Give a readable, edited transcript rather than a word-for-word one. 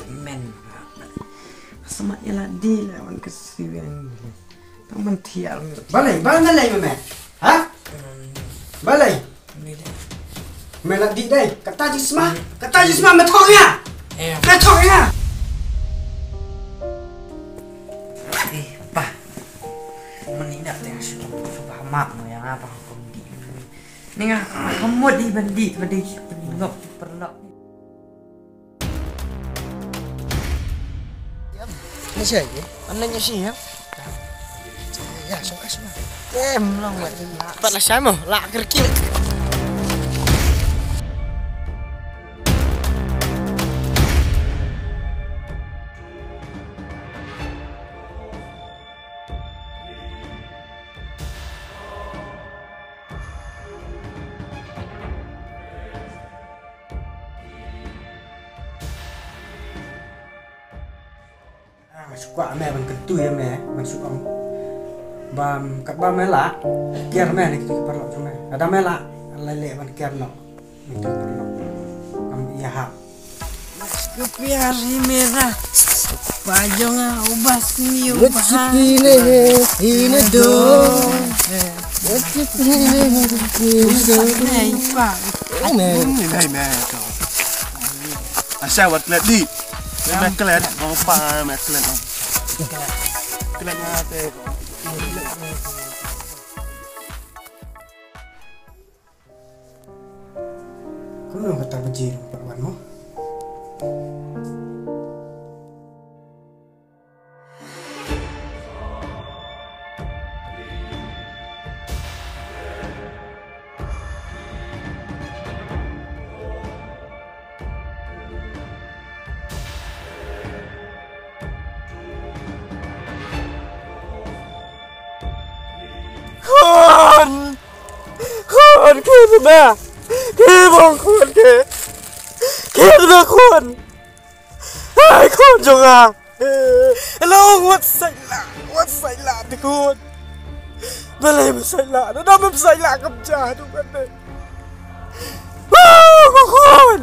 men semaknya lah di lawan kesian tang mentiar balai meme ha balai mela di đây kata jisma mà thôi nha pa menindak yang sudah coba mak yang apa hukum di ni ngah kamu di bandit peningok perlok nó sỉ anh lên sỉ em ya suka em long lại bạn là sai mà lạ cái kia suka mẹ bằng cái tuổi mẹ bằng suka bam các ba mẹ lạ kia mẹ này cái phần lọ cho mẹ ada mẹ lạ lại lệ bằng kia nọ mình tự phần lọ am iya hap kepiari merah pajong ubah sini ubah ini dong này pa này mẹ sao vật lẹ đi mẹ kelen mau pa mẹ kelen kelen ngate kau nak kata bejir perwanmuคนคือแม่คือมองคนคือนะคนไอ้คนจงอ่ะแล้ววัดใส่ละทุกคนเมื่อไรมันใส่ละแล้วมันใส่ละกับจ่าทุกคนเลยคน